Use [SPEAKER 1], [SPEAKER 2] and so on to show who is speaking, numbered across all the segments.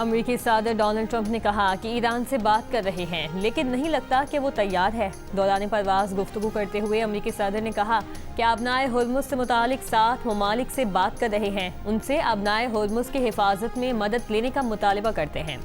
[SPEAKER 1] अमेरिकी सदर Donald Trump ने कहा कि ईरान से बात कर रहे हैं, लेकिन नहीं लगता कि वो तैयार है। दौरान परवास गुफ्तगू करते हुए अमेरिकी सदर ने कहा कि आबनाए हुर्मुज़ से मुतालिक 7 ममालिक से बात कर रहे हैं, उनसे आबनाए हुर्मुज़ की हिफाजत में मदद लेने का मुतालबा करते हैं।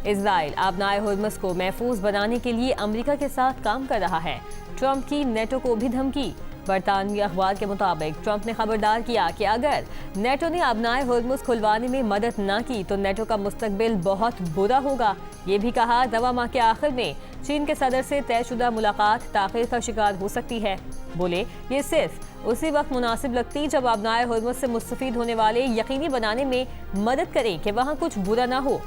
[SPEAKER 1] इजराइल आबनाए हुर्मुज़ को महफूज बनाने के लिए अमेरिका के साथ काम कर रहा है। ट्रंप की नेटो को भी धमकी। बरतानवी अखबार के मुताबिक ट्रंप ने खबरदार किया कि अगर नेटो ने आबनाए हुर्मुज़ खुलवाने में मदद न की तो नेटो का मुस्तकबिल बहुत बुरा होगा। ये भी कहा रवा माह के आखिर में चीन के सदर से तयशुदा मुलाकात ताख़ीर का शिकार हो सकती है। बोले ये सिर्फ उसी वक्त मुनासिब लगती जब आबनाए हुर्मुज़ से मुस्तफीद होने वाले यकीनी बनाने में मदद करें कि वहाँ कुछ बुरा ना हो।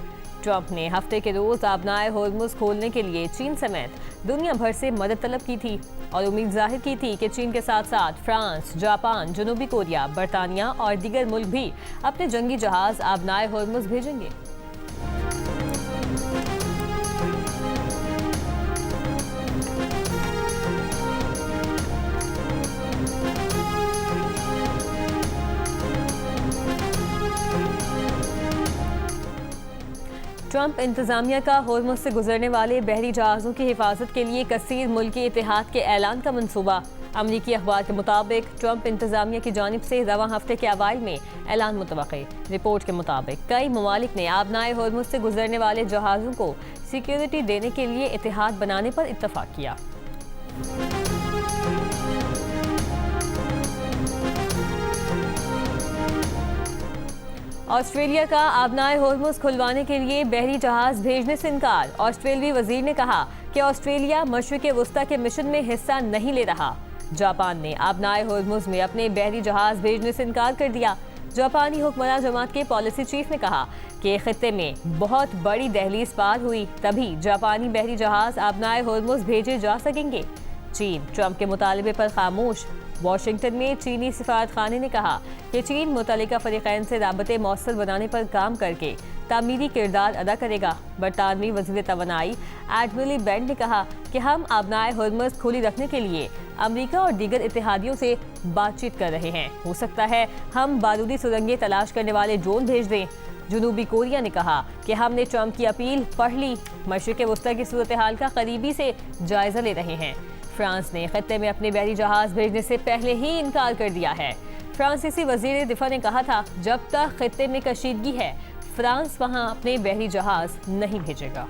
[SPEAKER 1] ट्रंप ने हफ्ते के रोज आबनाए हुर्मुज़ खोलने के लिए चीन समेत दुनिया भर से मदद तलब की थी और उम्मीद जाहिर की थी कि चीन के साथ साथ फ्रांस, जापान, जनूबी कोरिया, बरतानिया और दीगर मुल्क भी अपने जंगी जहाज आबनाए हुर्मुज़ भेजेंगे। ट्रंप इंतजामिया का हुर्मुज़ से गुजरने वाले बहरी जहाज़ों की हिफाजत के लिए कसीर मुल्की इत्तेहाद के ऐलान का मंसूबा। अमरीकी अखबार के मुताबिक ट्रंप इंतजामिया की जानिब से रवा हफ्ते के अवाइल में ऐलान मुतवक्के। रिपोर्ट के मुताबिक कई ममालिक ने आबनाए हुर्मुज़ से गुजरने वाले जहाज़ों को सिक्योरिटी देने के लिए इत्तेहाद बनाने पर इत्तफाक किया। ऑस्ट्रेलिया का आबनाए हुर्मुज़ खुलवाने के लिए बहरी जहाज भेजने से इनकार। ऑस्ट्रेलियाई वजीर ने कहा कि ऑस्ट्रेलिया मशरिक़ वस्ता के मिशन में हिस्सा नहीं ले रहा। जापान ने आबनाए हुर्मुज़ में अपने बहरी जहाज भेजने से इनकार कर दिया। जापानी हुक्मरान जमात के पॉलिसी चीफ ने कहा कि खित्ते में बहुत बड़ी दहलीज पार हुई तभी जापानी बहरी जहाज आबनाए हुर्मुज़ भेजे जा सकेंगे। चीन ट्रंप के मुतालबे पर खामोश। वाशिंगटन में चीनी सिफारत खाने ने कहा कि चीन मुतल्लिका फरीक़ैन से राबते मौसर बनाने पर काम करके तामीरी किरदार अदा करेगा। बरतानवी वज़ीर तवानाई एडमिरल बेंट ने कहा कि हम आबनाए हुर्मुज़ खुली रखने के लिए अमेरिका और दीगर इत्तेहादियों से बातचीत कर रहे हैं। हो सकता है हम बारूदी सुरंगें तलाश करने वाले ड्रोन भेज दें। जनूबी कोरिया ने कहा कि हमने ट्रंप की अपील पढ़ ली, मशरिक़ वस्ता की सूरत हाल का करीबी से जायजा ले रहे हैं। फ्रांस ने खत्ते में अपने बहरी जहाज भेजने से पहले ही इनकार कर दिया है। फ्रांसीसी वजीर दिफा ने कहा था जब तक खत्ते में कशीदगी है फ्रांस वहां अपने बहरी जहाज नहीं भेजेगा।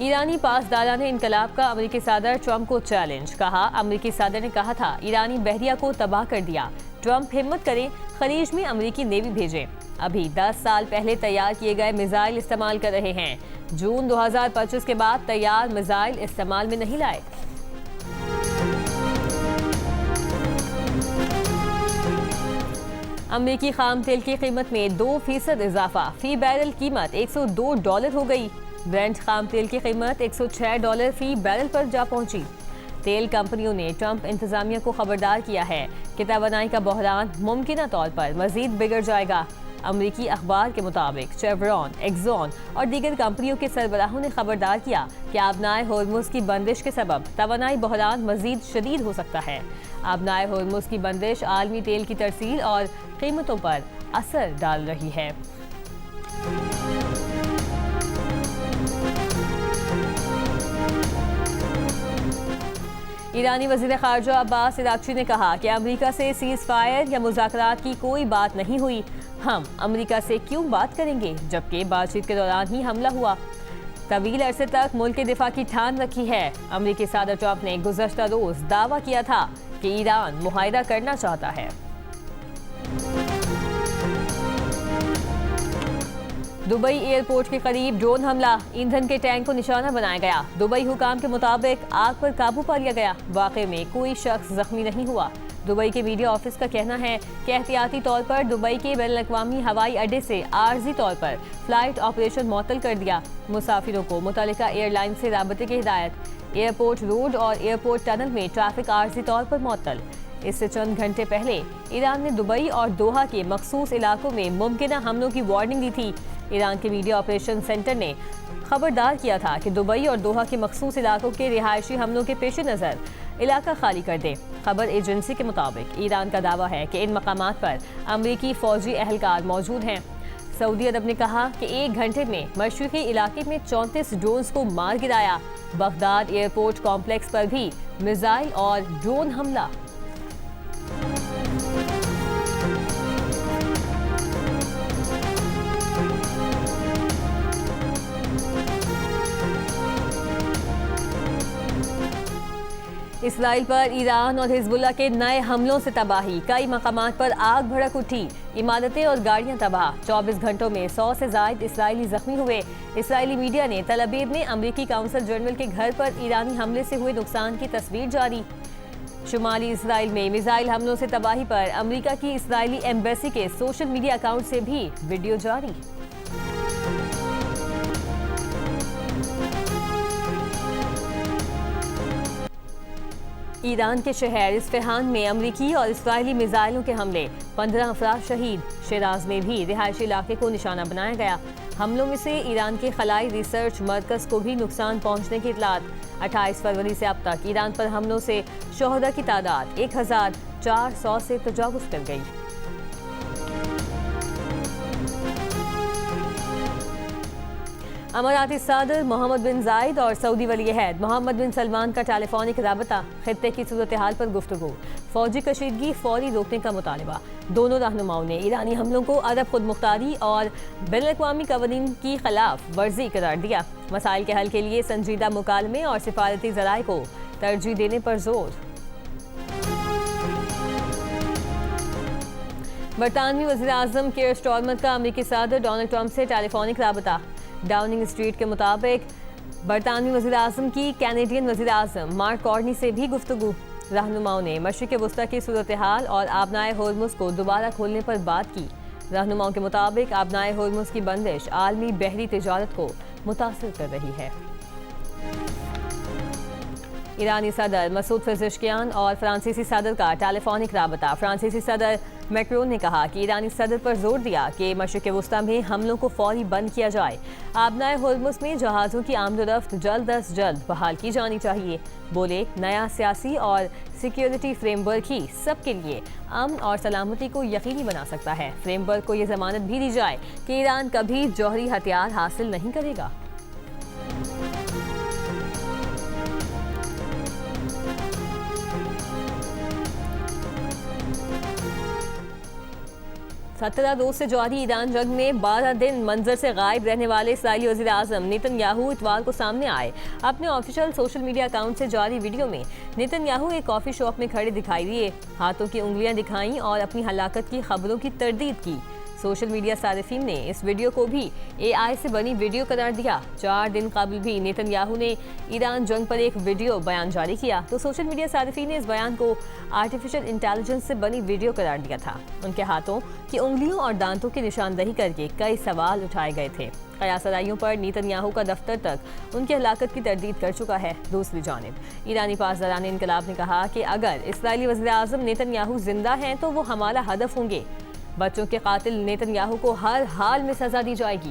[SPEAKER 1] ईरानी पासदाराने इनकलाब का अमेरिकी सदर ट्रंप को चैलेंज। कहा अमेरिकी सदर ने कहा था ईरानी बहरिया को तबाह कर दिया। ट्रंप हिम्मत करें खलीज में अमेरिकी नेवी भेजें। अभी 10 साल पहले तैयार किए गए मिसाइल इस्तेमाल कर रहे हैं। जून 2025 के बाद तैयार मिसाइल इस्तेमाल में नहीं लाए। अमेरिकी खाम तेल की कीमत में 2% इजाफा। फी बैरल कीमत $102 हो गई। ब्रेंट खाम तेल की कीमत $106 फी बैरल पर जा पहुंची। तेल कंपनियों ने ट्रंप इंतजामिया को खबरदार किया है कि तवानाई का बहरान मुमकिन तौर पर मजीद बिगड़ जाएगा। अमरीकी अखबार के मुताबिक शेवरॉन, एक्सॉन और दीगर कंपनियों के सरबराहों ने खबरदार किया कि आबनाए हुर्मुज़ की बंदिश के सबब तवानाई बहरान मजीद शदीद हो सकता है। आबनाए हुर्मुज़ की बंदिश आलमी तेल की तरसील और कीमतों पर असर डाल रही है। ईरानी वज़ीर ख़ारजा अब्बास इराक़ची ने कहा कि अमेरिका से सीज़ फायर या मुज़ाकरात की कोई बात नहीं हुई। हम अमेरिका से क्यों बात करेंगे जबकि बातचीत के दौरान ही हमला हुआ। तवील अरसे तक मुल्क के दिफा की ठान रखी है। अमेरिकी सदर ट्रंप ने गुज़श्ता रोज़ दावा किया था कि ईरान मुआहदा करना चाहता है। दुबई एयरपोर्ट के करीब ड्रोन हमला, ईंधन के टैंक को निशाना बनाया गया। दुबई हुकाम के मुताबिक आग पर काबू पा लिया गया। वाक़े में कोई शख्स जख्मी नहीं हुआ। दुबई के मीडिया ऑफिस का कहना है कि एहतियाती तौर पर दुबई के बैनुल-अक़वामी हवाई अड्डे से आर्जी तौर पर फ्लाइट ऑपरेशन मुअत्तल कर दिया। मुसाफिरों को मुतल्लिका एयरलाइन से राबते की हिदायत। एयरपोर्ट रोड और एयरपोर्ट टनल में ट्रैफिक आर्जी तौर पर मुअत्तल। इससे चंद घंटे पहले ईरान ने दुबई और दोहा के मखसूस इलाकों में मुमकिन हमलों की वार्निंग दी थी। ईरान के मीडिया ऑपरेशन सेंटर ने खबरदार किया था कि दुबई और दोहा के मखसूस इलाकों के रिहायशी हमलों के पेश नज़र इलाका खाली कर दे। खबर एजेंसी के मुताबिक ईरान का दावा है कि इन मकामात पर अमरीकी फौजी अहलकार मौजूद हैं। सऊदी अरब ने कहा कि 1 घंटे में मशरिकी इलाके में 34 ड्रोन्स को मार गिराया। बगदाद एयरपोर्ट कॉम्प्लेक्स पर भी मिसाइल और ड्रोन हमला। इसराइल पर ईरान और हिजबुल्लाह के नए हमलों से तबाही। कई मकामात पर आग भड़क उठी, इमारतें और गाड़ियां तबाह। 24 घंटों में 100 से जायद इसराइली जख्मी हुए। इसराइली मीडिया ने तल अवीव में अमरीकी काउंसल जनरल के घर पर ईरानी हमले से हुए नुकसान की तस्वीर जारी। शुमाली इसराइल में मिसाइल हमलों से तबाही पर अमरीका की इसराइली एम्बेसी के सोशल मीडिया अकाउंट से भी वीडियो जारी। ईरान के शहर इस्फहान में अमरीकी और इसराइली मिसाइलों के हमले, 15 अफराद शहीद। शिराज में भी रिहायशी इलाके को निशाना बनाया गया। हमलों में से ईरान के खलाई रिसर्च मरकज को भी नुकसान पहुंचने की इतलात। 28 फरवरी से अब तक ईरान पर हमलों से शोहदा की तादाद 1400 से तजावुज़ कर गई। अमाराती सदर मोहम्मद बिन जायद और सऊदी वली-ए-अहद मोहम्मद बिन सलमान का टेलीफोनिक राबता, खित्ते की सूरत हाल पर गुफ्तगू, फौजी कशीदगी फौरी रोकने का मुतालबा। दोनों रहनुमाओं ने ईरानी हमलों को अरब खुद मुख्तारी और बैनुल-अक़वामी कवानीन की खिलाफ वर्जी करार दिया। मसाइल के हल के लिए संजीदा मुकालमे और सिफारती ज़राए को तरजीह देने पर जोर। बरतानवी वज़ीर-ए-आज़म केयर स्टारमर का अमरीकी सदर डोनाल्ड ट्रंप से टेलीफोनिक राबता। डाउनिंग स्ट्रीट के मुताबिक बरतानवी वज़ीर-ए-आज़म की कैनेडियन वज़ीर-ए-आज़म मार्क कॉर्नी से भी गुफ्तगू। रहनुमाओं ने मशरिक़ वस्ता की सूरत हाल और आबनाए होर्मुज़ को दोबारा खोलने पर बात की। रहनुमाओं के मुताबिक आबनाए होर्मुज़ की बंदिश आलमी बहरी तिजारत को मुतासिर कर रही है। ईरानी सदर मसूद पेज़ेश्कियान और फ्रांसीसी सदर का टेलीफोनिक राबता। फ्रांसीसी सदर मैक्रोन ने कहा कि ईरानी सदर पर जोर दिया कि मशरिक़ वस्ता में हमलों को फौरी बंद किया जाए। आबनाए होर्मुज़ में जहाज़ों की आमदोरफ्त जल्द अज जल्द बहाल की जानी चाहिए। बोले, नया सियासी और सिक्योरिटी फ्रेमवर्क ही सबके लिए अमन और सलामती को यकीनी बना सकता है। फ्रेमवर्क को ये जमानत भी दी जाए कि ईरान कभी जौहरी हथियार हासिल नहीं करेगा। सत्रह रोज से जारी ईरान जंग में 12 दिन मंजर से गायब रहने वाले इस्राईली वज़ीर-ए-आज़म नेतन्याहू इतवार को सामने आए। अपने ऑफिशियल सोशल मीडिया अकाउंट से जारी वीडियो में नेतन्याहू एक कॉफी शॉप में खड़े दिखाई दिए, हाथों की उंगलियां दिखाईं और अपनी हलाकत की खबरों की तरदीद की। सोशल मीडिया सारिफीन ने इस वीडियो को भी AI से बनी वीडियो करार दिया। 4 दिन कबल भी नेतन्याहू ने ईरान जंग पर एक वीडियो बयान जारी किया तो सोशल मीडिया सारिफीन ने इस बयान को आर्टिफिशियल इंटेलिजेंस से बनी वीडियो करार दिया था। उनके हाथों की उंगलियों और दांतों की निशानदही करके कई सवाल उठाए गए थे। कयासराइयों पर नेतन्याहू का दफ्तर तक उनकी हलाकत की तरदीद कर चुका है। दूसरी जानिब ईरानी पासदारान इनकलाब ने कहा कि अगर इस्राईली वज़ीर-ए-आज़म नेतन्याहू जिंदा हैं तो वो हमारा हदफ होंगे। बच्चों के कातिल नेतन्याहू को हर हाल में सजा दी जाएगी।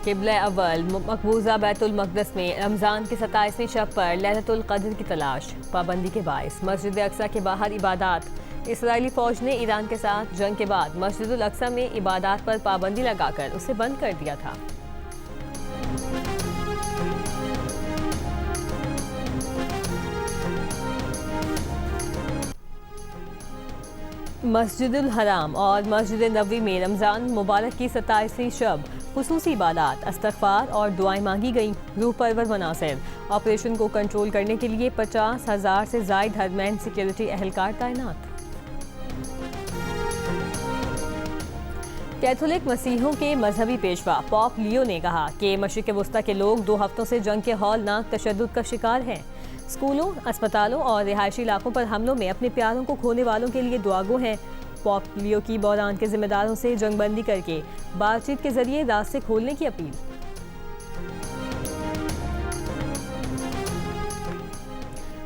[SPEAKER 1] किबला अव्वल मकबूजा बैतुल मक़दस में रमज़ान की 27वीं शब पर लैलतुल क़द्र की तलाश। पाबंदी के बायस मस्जिद अक्सा के बाहर इबादत। इसराइली फ़ौज ने ईरान के साथ जंग के बाद मस्जिद अक्सा में इबादत पर पाबंदी लगाकर उसे बंद कर दिया था। मस्जिदुल हराम और मस्जिद नबवी में रमज़ान मुबारक की 27वीं शब खुसूसी इबादत, इस्तग़फ़ार और दुआएं मांगी गईं। रूह परवर मनासिर ऑपरेशन को कंट्रोल करने के लिए 50,000 से ज़ायद हरमैन सिक्योरिटी एहलकार तैनात। कैथोलिक मसीहों के मजहबी पेशवा पॉप लियो ने कहा कि मशरिक़ वस्ता के लोग 2 हफ्तों से जंग के हौलनाक तशद्दुद का शिकार हैं। स्कूलों, अस्पतालों और रिहायशी इलाकों पर हमलों में अपने प्यारों को खोने वालों के लिए दुआगो हैं। पॉप लियो की बहरान के जिम्मेदारों से जंगबंदी करके बातचीत के जरिए रास्ते खोलने की अपील।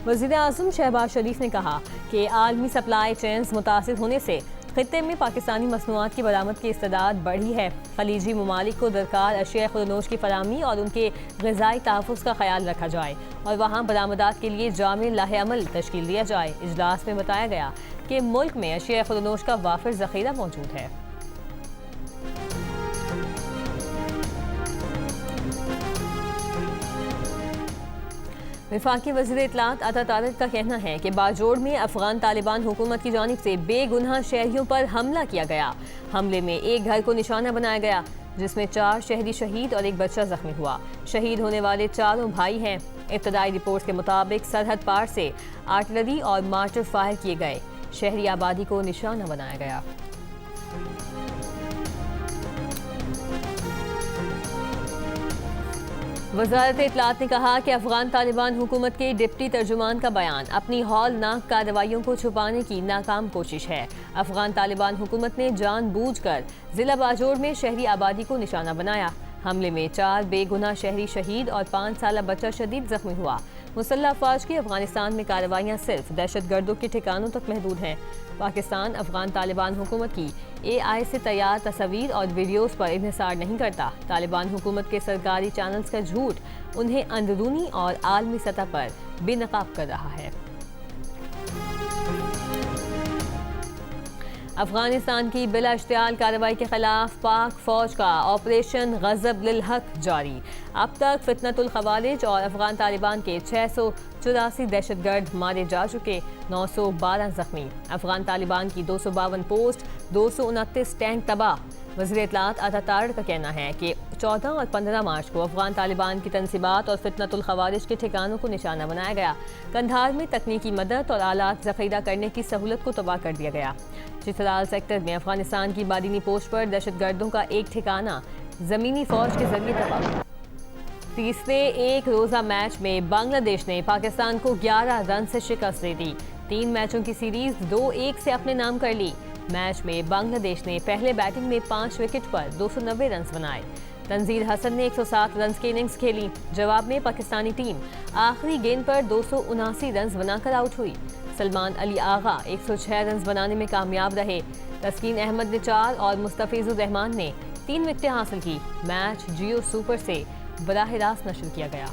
[SPEAKER 1] वज़ीर-ए-आज़म शहबाज शरीफ ने कहा कि आलमी सप्लाई चेन्स मुतासिर होने से खित्ते में पाकिस्तानी मसनूआत की बरामद की इस्तेदाद बढ़ी है। खलीजी ममालिक को दरकार अशिया खुदनोश की फराहमी और उनके ग़िज़ाई तहफ़्फ़ुज़ का ख्याल रखा जाए और वहाँ बरामदात के लिए जामे लाहे अमल तश्कील दिया जाए। इजलास में बताया गया कि मुल्क में अशिया खुदनोश का वाफिर ज़ख़ीरा मौजूद है। वफाकी वज़ीर इत्तलात अता तारिक का कहना है कि बाजोड़ में अफगान तालिबान हुकूमत की जानिब से बेगुनाह शहरियों पर हमला किया गया। हमले में एक घर को निशाना बनाया गया जिसमें 4 शहरी शहीद और एक बच्चा जख्मी हुआ। शहीद होने वाले चारों भाई हैं। इब्तदाई रिपोर्ट के मुताबिक सरहद पार से आर्टिलरी और मार्टर फायर किए गए। शहरी आबादी को निशाना बनाया गया। वज़ारत इत्तलात ने कहा कि अफगान तालिबान हुकूमत के डिप्टी तर्जुमान का बयान अपनी हौलनाक कार्रवाइयों को छुपाने की नाकाम कोशिश है। अफगान तालिबान हुकूमत ने जानबूझकर जिला बाजोड़ में शहरी आबादी को निशाना बनाया। हमले में 4 बेगुनाह शहरी शहीद और 5 साला बच्चा शदीद जख्मी हुआ। मुसल्लह अफवाज की अफगानिस्तान में कार्रवाइयाँ सिर्फ दहशतगर्दों के ठिकानों तक महदूद हैं। पाकिस्तान अफगान तालिबान हुकूमत की AI से तैयार तस्वीर और वीडियोस पर इन्हिसार नहीं करता। तालिबान हुकूमत के सरकारी चैनल्स का झूठ उन्हें अंदरूनी और आलमी सतह पर बेनकाब कर रहा है। अफगानिस्तान की बिला इश्तियाल कार्रवाई के खिलाफ पाक फौज का ऑपरेशन गज़ब लिल हक जारी। अब तक फितनतुल खवारिज और अफगान तालिबान के 684 दहशतगर्द मारे जा चुके, 912 जख्मी। अफगान तालिबान की 252 पोस्ट, 229 टैंक तबाह। वज़ीर इत्तलात अता तारिक का कहना है कि 14 और 15 मार्च को अफगान तालिबान की तंसीबात और फितनतुल खवारिज के ठिकानों को निशाना बनाया गया। कंधार में तकनीकी मदद और आलात ज़ख़ीरा करने की सहूलत को तबाह कर दिया गया। चित्राल सेक्टर में अफगानिस्तान की बादीनी पोस्ट पर दहशतगर्दों का एक ठिकाना ज़मीनी फौज के जरिए तबाह। तीसरे एक रोज़ा मैच में बांग्लादेश ने पाकिस्तान को 11 रन से शिकस्त दे दी। 3 मैचों की सीरीज 2-1 से अपने नाम कर ली। मैच में बांग्लादेश ने पहले बैटिंग में 5 विकेट पर 290 रन बनाए। तंजीर हसन ने 107 रन की इनिंग्स खेली। जवाब में पाकिस्तानी टीम आखिरी गेंद पर 279 रन बनाकर आउट हुई। सलमान अली आगा 106 रन बनाने में कामयाब रहे। तस्कीन अहमद ने 4 और मुस्तफिजुर रहमान ने 3 विकेटें हासिल की। मैच जियो सुपर से बराह रास्त नशर किया गया।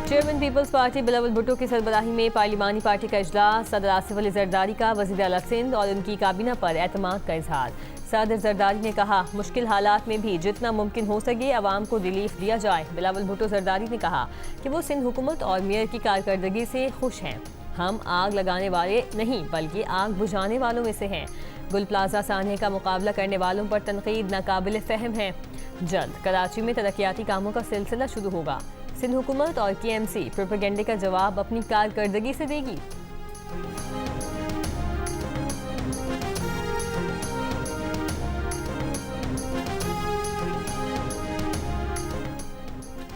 [SPEAKER 1] चेयरमैन पीपल्स पार्टी बिलावल भुट्टो की सरबराही में पार्लिमानी पार्टी का इजलास। सदर आसिफ अली जरदारी का वज़ीर आला सिंध और उनकी काबीना पर एतमाद का इजहार। सदर जरदारी ने कहा मुश्किल हालात में भी जितना मुमकिन हो सके अवाम को रिलीफ दिया जाए। बिलावल भुट्टो जरदारी ने कहा कि वो सिंध हुकूमत और मेयर की कारकर्दगी से खुश हैं। हम आग लगाने वाले नहीं बल्कि आग बुझाने वालों में से हैं। गुल प्लाजा सान्हे का मुकाबला करने वालों पर तनकीद नाकाबिल फ़हम है। जल्द कराची में तरक्याती कामों का सिलसिला शुरू होगा। सिंध हुकूमत और KMC प्रोपेगेंडे का जवाब अपनी कारकर्दगी से देगी।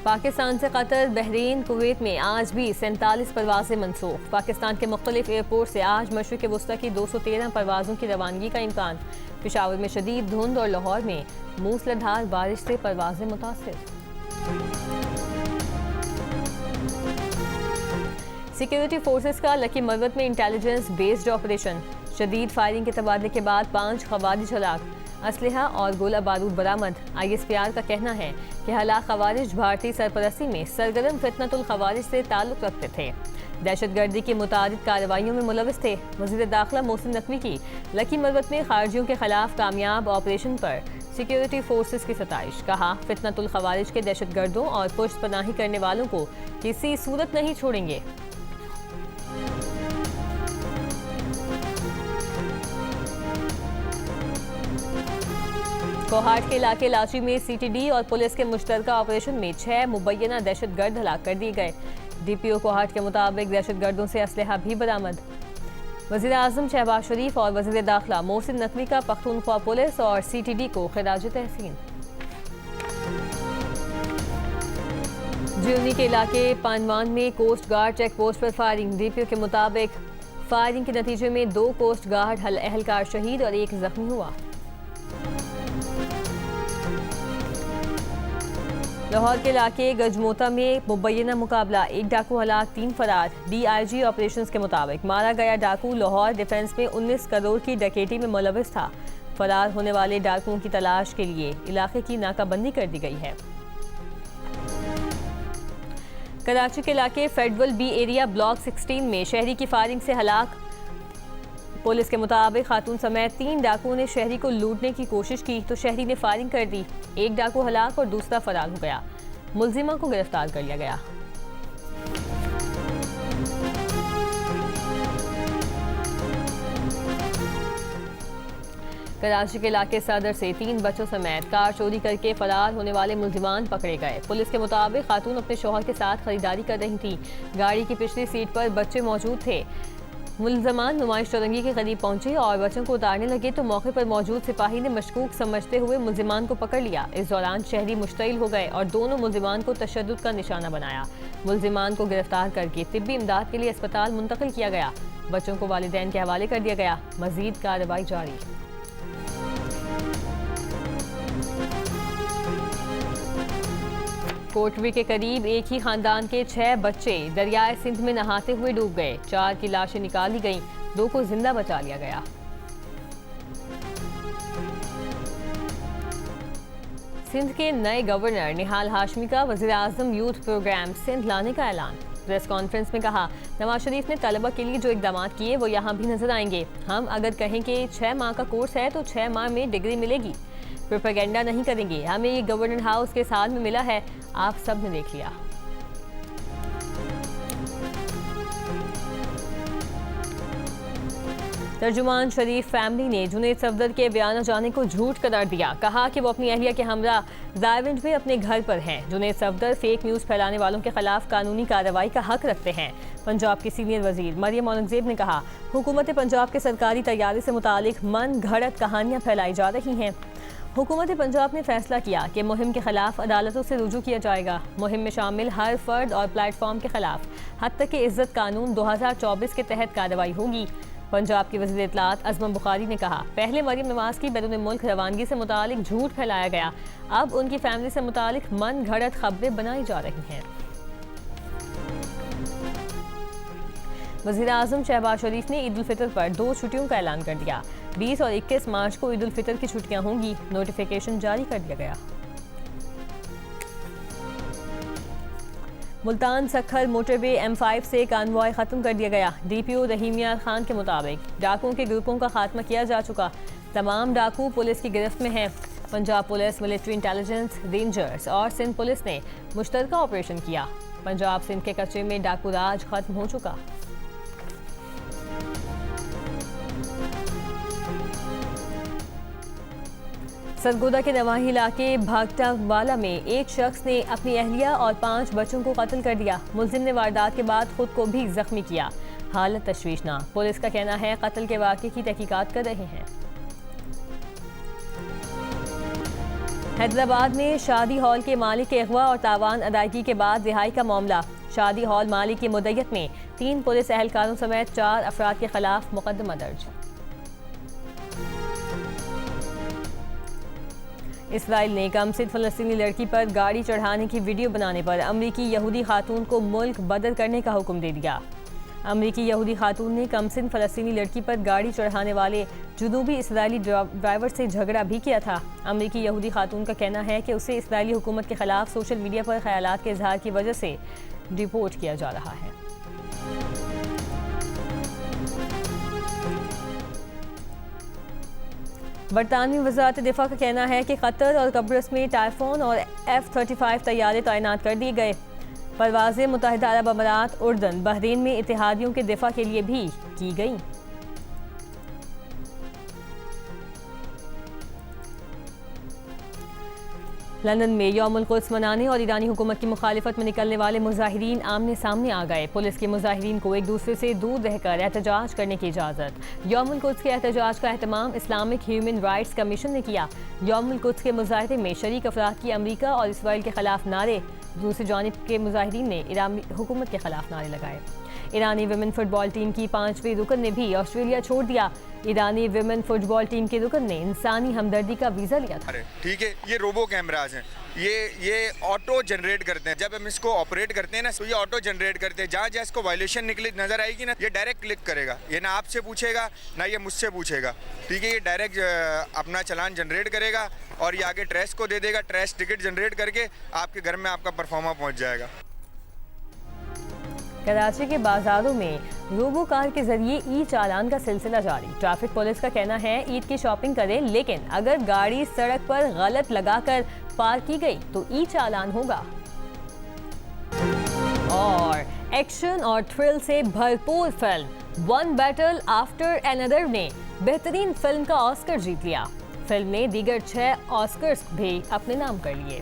[SPEAKER 1] पाकिस्तान से कतर, बहरीन, कुवैत में आज भी 47 परवाजें मनसूख। पाकिस्तान के मुख्तलिफ एयरपोर्ट से आज मशरिक़ वुस्ता की 213 परवाज़ों की रवानगी का इम्कान। पेशावर में शदीद धुंध और लाहौर में मूसलाधार बारिश से परवाजें मुतासिर। सिक्योरिटी फोर्सेस का लकी मरवत में इंटेलिजेंस बेस्ड ऑपरेशन। शदीद फायरिंग के तबादले के बाद 5 खवारिज हलाक। असलहा और गोला बारूद बरामद। ISPR का कहना है कि हलाक खवारिज भारतीय सरपरस्ती में सरगर्म फितनतुल खवारिज से ताल्लुक़ रखते थे। दहशतगर्दी की मुतादिद कार्रवाइयों में मुलविस थे। वज़ीर दाखिला मोहसिन नकवी की लकी मरवत में खारजियों के खिलाफ कामयाब ऑपरेशन पर सिक्योरिटी फोर्सेस की सताइश। कहा फितनतुल खवारिज के दहशतगर्दों और पुष्ट पनाही करने वालों को किसी सूरत नहीं छोड़ेंगे। कोहाट के इलाके लाची में CTD और पुलिस के मुश्तरका ऑपरेशन में 6 मुबैना दहशतगर्द हलाक कर दिए गए। DPO कोहाट के मुताबिक दहशतगर्दों से असलहा भी बरामद। वज़ीर आज़म शहबाज शरीफ और वज़ीर दाखिला मोहसिन नकवी का पख्तूनख्वा पुलिस और CTD को खिराज तहसीन। जियोनी के इलाके पानवान में कोस्ट गार्ड चेक पोस्ट पर फायरिंग। DPO के मुताबिक फायरिंग के नतीजे में 2 कोस्ट गार्ड एहलकार शहीद और 1 जख्मी हुआ। लाहौर के इलाके गजमोता में मुबैना मुकाबला, एक डाकू हलाक 3 फरार। DIG ऑपरेशंस के मुताबिक मारा गया डाकू लाहौर डिफेंस में 19 करोड़ की डकैती में मुलविस था। फरार होने वाले डाकुओं की तलाश के लिए इलाके की नाकाबंदी कर दी गई है। कराची के इलाके फेडरल बी एरिया ब्लॉक 16 में शहरी की फायरिंग से हलाक। पुलिस के मुताबिक खातून समेत 3 डाकुओं ने शहरी को लूटने की कोशिश की तो शहरी ने फायरिंग कर दी। एक डाकू हलाक और दूसरा फरार हो गया। मुलजिमा को गिरफ्तार कर लिया गया। कराची के इलाके सदर से 3 बच्चों समेत कार चोरी करके फरार होने वाले मुलजिमान पकड़े गए। पुलिस के मुताबिक खातून अपने शौहर के साथ खरीदारी कर रही थी। गाड़ी की पिछली सीट पर बच्चे मौजूद थे। मुलजमान नुमाइश चौरंगी के करीब पहुंचे और बच्चों को उतारने लगे तो मौके पर मौजूद सिपाही ने मशकूक समझते हुए मुलजिमान को पकड़ लिया। इस दौरान शहरी मुश्तइल हो गए और दोनों मुलजिमान को तशद्दुद का निशाना बनाया। मुलजिमान को गिरफ्तार करके तिब्बी इमदाद के लिए अस्पताल मुंतकिल किया गया। बच्चों को वालिदैन के हवाले कर दिया गया। मजीद कार्रवाई जारी। कोटवी के करीब एक ही खानदान के 6 बच्चे दरियाए सिंध में नहाते हुए डूब गए। 4 की लाशें निकाली गईं, 2 को जिंदा बचा लिया गया। सिंध के नए गवर्नर निहाल हाशमी का वज़ीर-ए-आज़म यूथ प्रोग्राम सिंध लाने का ऐलान। प्रेस कॉन्फ्रेंस में कहा, नवाज शरीफ ने तलबा के लिए जो इकदाम किए वो यहाँ भी नजर आएंगे। हम अगर कहें कि 6 माह का कोर्स है तो 6 माह में डिग्री मिलेगी। प्रोपेगेंडा नहीं करेंगे। हमें ये गवर्नर हाउस के साल में मिला है, आप सब ने देख लिया। तर्जुमान शरीफ फैमिली ने जुनैद सफदर के बयान जाने को झूठ करार दिया। कहा कि वो अपनी अहलिया के हमरा रायविंड में अपने घर पर हैं। जुनैद सफदर फेक न्यूज़ फैलाने वालों के खिलाफ कानूनी कार्रवाई का हक रखते हैं। पंजाब की सीनियर वजीर मरियम औरंगजेब ने कहा, हुकूमत पंजाब के सरकारी तैयारी से मुतालिक मन घड़त कहानियाँ फैलाई जा रही हैं। हुकूमत पंजाब ने फैसला किया कि मुहिम के खिलाफ अदालतों से रुजू किया जाएगा। मुहिम में शामिल हर फर्द और प्लेटफॉर्म के खिलाफ हत्ता के इज्जत कानून 2024 के तहत कार्रवाई होगी। पंजाब के वज़ीर इत्तलात अज़म बुखारी ने कहा, पहले मरियम नवाज की बैरून मुल्क रवानगी से मुतालिक झूठ फैलाया गया, अब उनकी फैमिली से मुतालिक मन घड़त खबरें बनाई जा रही हैं। वज़ीर-ए-आज़म शहबाज शरीफ ने ईद उल फितर पर 2 छुट्टियों का ऐलान कर दिया। 20 और 21 मार्च को ईद उल फितर की छुट्टियां होंगी। नोटिफिकेशन जारी कर दिया गया। मुल्तान सखर मोटरवे M5 से कानवॉय खत्म कर दिया गया। DPO रहीम यार खान के मुताबिक डाकुओं के ग्रुपों का खात्मा किया जा चुका। तमाम डाकू पुलिस की गिरफ्त में हैं। Punjab police, military intelligence, rangers और सिंध पुलिस ने मुश्तरका ऑपरेशन किया। पंजाब सिंध के कच्चे में डाकू राज खत्म हो चुका। सरगोदा के नवाही इलाके भागटावाला में एक शख्स ने अपनी अहलिया और 5 बच्चों को कत्ल कर दिया। मुलजिम ने वारदात के बाद खुद को भी जख्मी किया। हालत तशवीशनाक। पुलिस का कहना है कत्ल के वाक़े की तहकीकात कर रहे हैं। हैदराबाद में शादी हॉल के मालिक के अगवा और तावान अदायगी के बाद रिहाई का मामला। शादी हॉल मालिक की मुद्दत में 3 पुलिस एहलकारों समेत 4 अफराद के खिलाफ मुकदमा दर्ज। इसराइल ने कमसिन फ़लस्तीनी लड़की पर गाड़ी चढ़ाने की वीडियो बनाने पर अमरीकी यहूदी खातून को मुल्क बदल करने का हुक्म दे दिया। अमरीकी यहूदी खातून ने कमसिन फ़लस्तीनी लड़की पर गाड़ी चढ़ाने वाले जुनूबी इसराइली ड्राइवर से झगड़ा भी किया था। अमरीकी यहूदी खातून का कहना है कि उसे इसराइली हुकूमत के खिलाफ सोशल मीडिया पर ख्यालात के इजहार की वजह से डिपोर्ट किया जा रहा है। बरतानवी वज़ारत दिफा का कहना है कि कतर और कब्रस में टाइफोन और F-35 तैयारे तैनात कर दिए गए। परवाज़ें मुत्तहिदा अरब अमारात, उर्दन, बहरीन में इत्तेहादियों के दिफा के लिए भी की गई। लंदन में यौमुल कुद्स मनाने और ईरानी हुकूमत की मुखालिफत में निकलने वाले मुजाहिरीन आमने सामने आ गए। पुलिस के मुजाहिरीन को एक दूसरे से दूर रहकर एहतजाज करने की इजाज़त। यौमुल कुद्स के एहतजाज का एहतमाम इस्लामिक ह्यूमन राइट्स कमीशन ने किया। यौमुल कुद्स के मुजाहरे में शरीक अफराद की अमरीका और इसराइल के खिलाफ नारे, दूसरी जानिब के मुजाहिरीन ने ईरानी हुकूमत के खिलाफ नारे लगाए। ईरानी विमेन फुटबॉल टीम की 5वीं रुकन ने भी ऑस्ट्रेलिया छोड़ दिया। ईरानी विमेन फुटबॉल टीम की रुकन ने इंसानी हमदर्दी का वीजा लिया था।
[SPEAKER 2] ठीक है, ये रोबो कैमराज हैं, ये ऑटो जनरेट करते हैं। जब हम इसको ऑपरेट करते हैं ना, तो ये ऑटो जनरेट करते हैं। जहाँ जहाँ इसको वायलेशन निकली नजर आएगी ना, ये डायरेक्ट क्लिक करेगा। ये ना आपसे पूछेगा ना ये मुझसे पूछेगा। ठीक है, ये डायरेक्ट अपना चालान जनरेट करेगा और ये आगे ट्रेस को दे देगा। ट्रेस टिकट जनरेट करके आपके घर में आपका परफॉर्मा पहुँच जाएगा।
[SPEAKER 1] कराची के बाजारों में रोबो कार के जरिए ई चालान का सिलसिला जारी। ट्रैफिक पुलिस का कहना है ईद की शॉपिंग करें, लेकिन अगर गाड़ी सड़क पर गलत लगाकर पार्क की गई तो ई चालान होगा। और एक्शन और थ्रिल से भरपूर film one battle after another ने बेहतरीन फिल्म का ऑस्कर जीत लिया। फिल्म ने दीगर 6 ऑस्कर्स भी अपने नाम कर लिए।